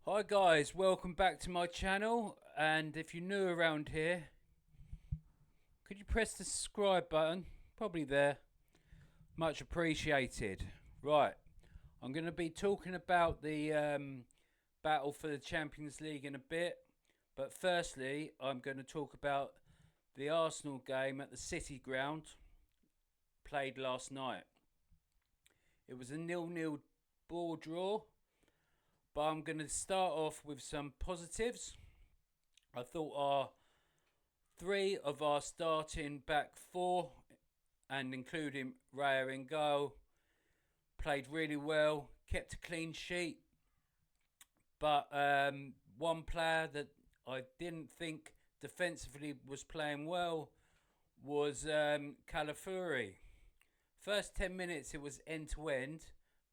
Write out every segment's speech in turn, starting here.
Hi guys, welcome back to my channel, and if you're new around here, could you press the subscribe button? Probably there. Much appreciated. Right, I'm going to be talking about the battle for the Champions League in a bit, but firstly I'm going to talk about the Arsenal game at the City ground played last night. It was a 0-0 ball draw, but I'm going to start off with some positives. I thought three of our starting back four, and including Raya in goal, played really well, kept a clean sheet. But one player that I didn't think defensively was playing well was Calafuri. First 10 minutes it was end to end,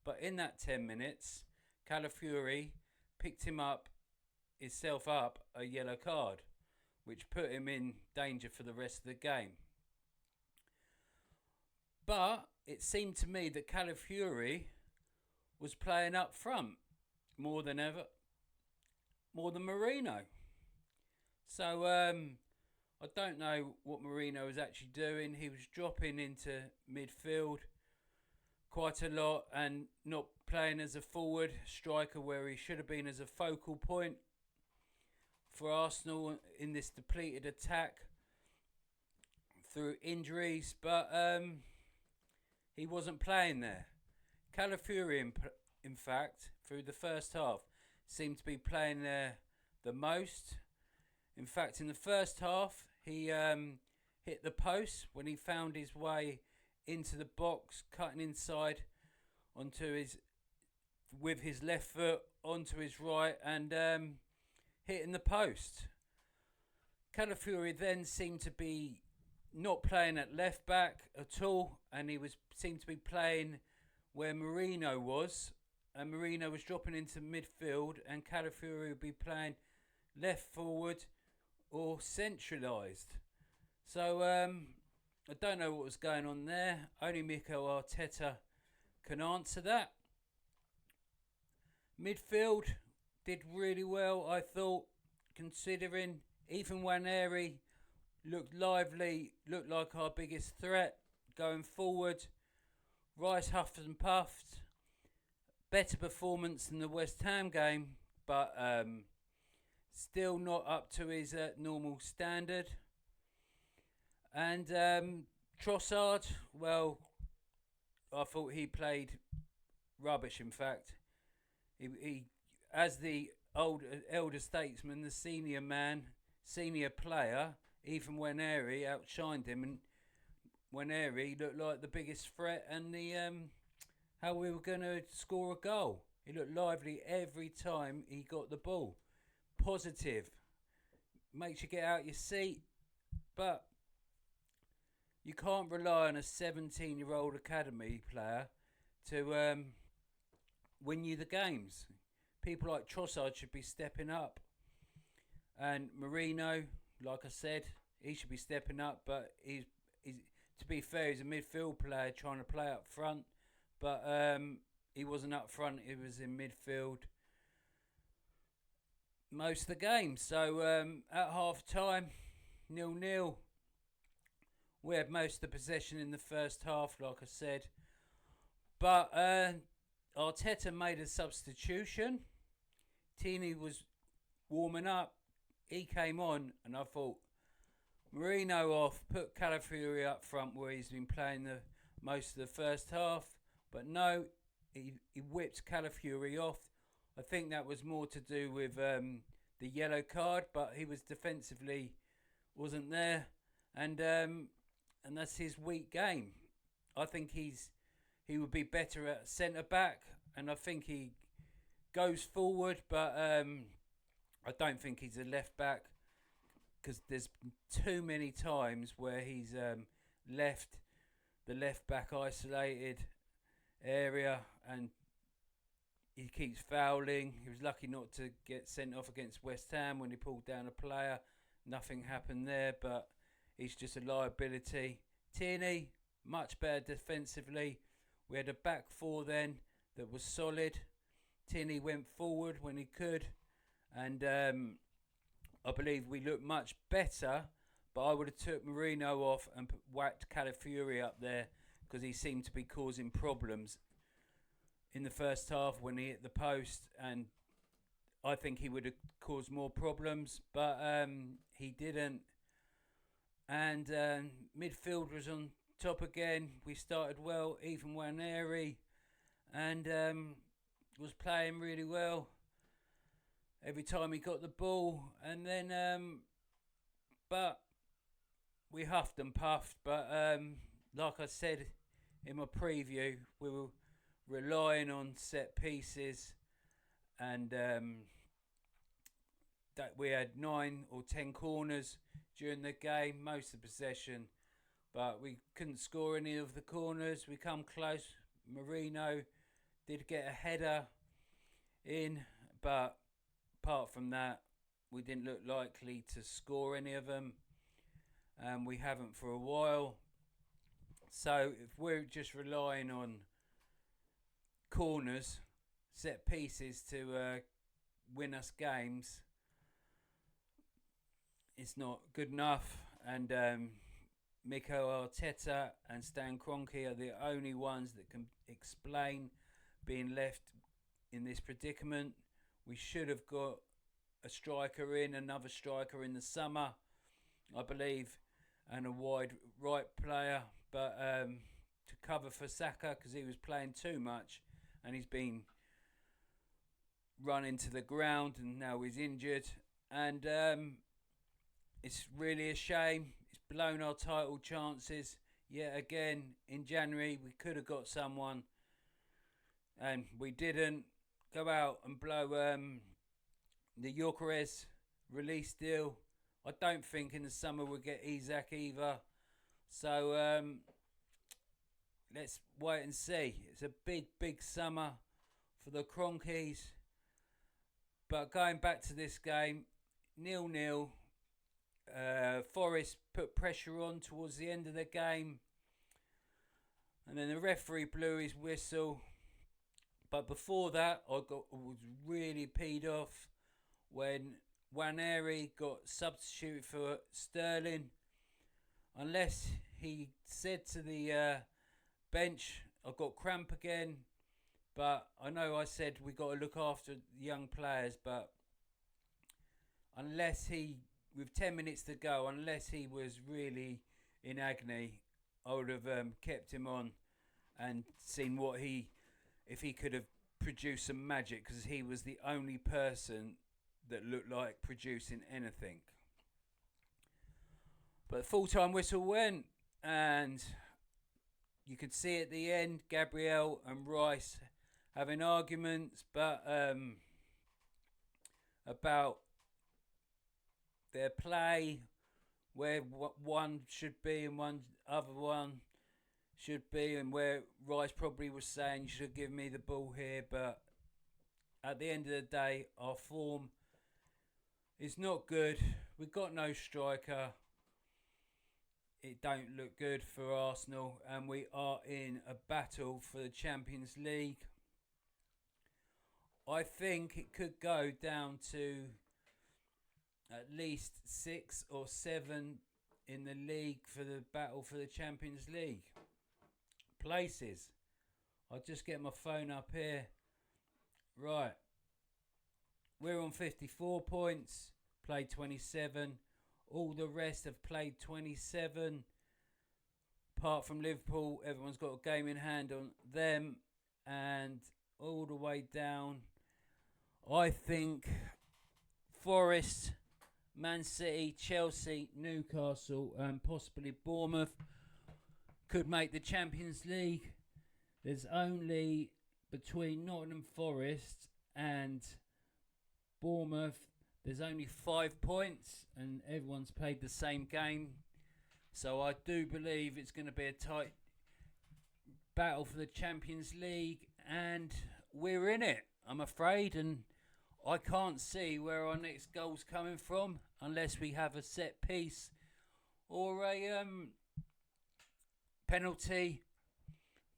but in that 10 minutes, Calafuri picked himself up a yellow card, which put him in danger for the rest of the game. But it seemed to me that Calafuri was playing up front more than ever, more than Marino. So I don't know what Marino was actually doing. He was dropping into midfield quite a lot and not playing as a forward striker where he should have been as a focal point for Arsenal in this depleted attack through injuries, but he wasn't playing there. Calafuri, in fact, through the first half, seemed to be playing there the most. In fact, in the first half, he hit the post when he found his way into the box, cutting inside with his left foot onto his right and hitting the post. Calafuri then seemed to be not playing at left back at all, and seemed to be playing where Marino was, and Marino was dropping into midfield, and Calafuri would be playing left forward or centralised. So I don't know what was going on there. Only Mikel Arteta can answer that. Midfield did really well, I thought, considering Ethan Waneri looked lively, looked like our biggest threat going forward. Rice huffed and puffed. Better performance than the West Ham game, but still not up to his normal standard. And Trossard, well, I thought he played rubbish, in fact. He as the elder statesman, the senior player, even Waneri outshined him, and Waneri looked like the biggest threat and the how we were going to score a goal. He looked lively every time he got the ball. Positive. Makes you get out your seat, but you can't rely on a 17-year-old academy player to win you the games. People like Trossard should be stepping up. And Marino, like I said, he should be stepping up, but he's to be fair, he's a midfield player trying to play up front, but he wasn't up front, he was in midfield most of the game. So at half time, 0-0. We had most of the possession in the first half, like I said. But Arteta made a substitution. Tini was warming up. He came on, and I thought, Marino off, put Calafuri up front where he's been playing the most of the first half. But no, he whipped Calafuri off. I think that was more to do with the yellow card, but he was defensively wasn't there, and that's his weak game. I think he would be better at centre back, and I think he goes forward, but I don't think he's a left back because there's too many times where he's left the left back isolated area and he keeps fouling. He was lucky not to get sent off against West Ham when he pulled down a player. Nothing happened there, but he's just a liability. Tierney, much better defensively. We had a back four then that was solid. Tierney went forward when he could. and I believe we looked much better. But I would have took Marino off and whacked Calafiori up there because he seemed to be causing problems in the first half when he hit the post, and I think he would have caused more problems, but he didn't. And midfield was on top again. We started well, even Waneri, and was playing really well every time he got the ball. And then, but we huffed and puffed. But like I said in my preview, we were relying on set pieces, and that we had 9 or 10 corners during the game, most of the possession, but we couldn't score any of the corners. We come close. Marino did get a header in, but apart from that, we didn't look likely to score any of them, and we haven't for a while. So if we're just relying on corners, set pieces to win us games, it's not good enough. And Mikel Arteta and Stan Kroenke are the only ones that can explain being left in this predicament. We should have got another striker in the summer, I believe, and a wide right player, but to cover for Saka because he was playing too much and he's been run into the ground and now he's injured. And it's really a shame. It's blown our title chances yet again. In January we could have got someone and we didn't. Go out and blow the Gyökeres release deal. I don't think in the summer we'll get Isak either. So let's wait and see. It's a big summer for the Kroenkes. But going back to this game, 0-0. Forrest put pressure on towards the end of the game. And then the referee blew his whistle. But before that, I was really peed off when Waneri got substituted for Sterling. Unless he said to the bench, I've got cramp again. But I know I said we got to look after the young players. But unless he, with 10 minutes to go, unless he was really in agony, I would have kept him on and seen if he could have produced some magic, because he was the only person that looked like producing anything. But full-time whistle went, and you could see at the end Gabriel and Rice having arguments, but about their play, where one should be and one should be, and where Rice probably was saying you should have given me the ball here. But at the end of the day, our form is not good. We've got no striker. It don't look good for Arsenal, and we are in a battle for the Champions League. I think it could go down to at least 6 or 7 in the league for the battle for the Champions League places. I'll just get my phone up here. Right. We're on 54 points, played 27. All the rest have played 27. Apart from Liverpool, everyone's got a game in hand on them. And all the way down, I think Forest, Man City, Chelsea, Newcastle, and possibly Bournemouth could make the Champions League. There's only between Nottingham Forest and Bournemouth, there's only 5 points, and everyone's played the same game. So I do believe it's going to be a tight battle for the Champions League, and we're in it, I'm afraid. And I can't see where our next goal's coming from unless we have a set piece or a penalty,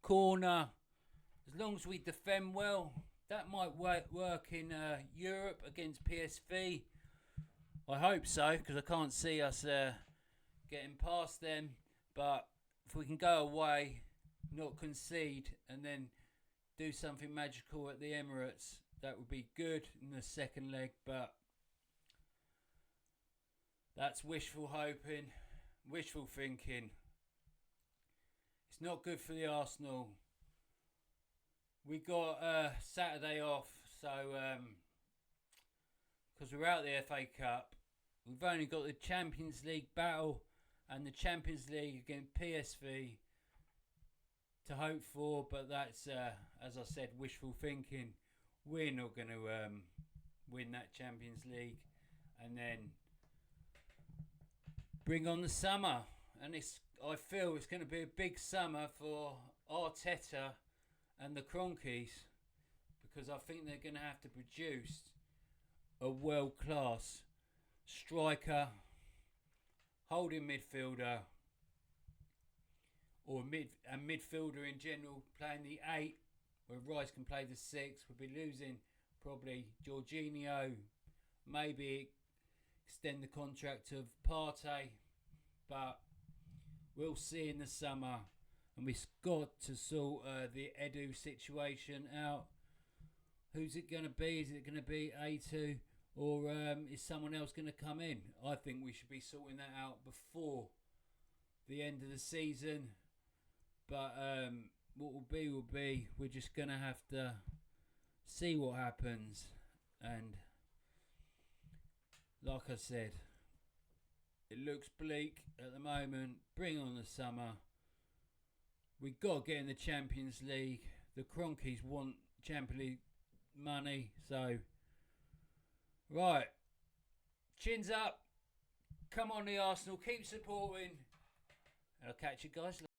corner. As long as we defend well, that might work in Europe against PSV. I hope so, because I can't see us getting past them. But if we can go away, not concede, and then do something magical at the Emirates, that would be good in the second leg. But that's wishful hoping, wishful thinking. It's not good for the Arsenal. We got Saturday off, so because we're out the FA Cup, we've only got the Champions League battle and the Champions League against PSV to hope for. But that's, as I said, wishful thinking. We're not going to win that Champions League, and then bring on the summer. And I feel it's going to be a big summer for Arteta and the Cronkies, because I think they're going to have to produce a world-class striker, holding midfielder, or midfielder in general, playing the 8, where Rice can play the 6. We'll be losing probably Jorginho, maybe extend the contract of Partey, but we'll see in the summer. And we've got to sort the Edu situation out. Who's it going to be? Is it going to be A2, or is someone else going to come in? I think we should be sorting that out before the end of the season. But what will be will be. We're just going to have to see what happens. And like I said, it looks bleak at the moment. Bring on the summer. We got to get in the Champions League. The Cronkies want Champions League money. So, right. Chins up. Come on, the Arsenal. Keep supporting. And I'll catch you guys later.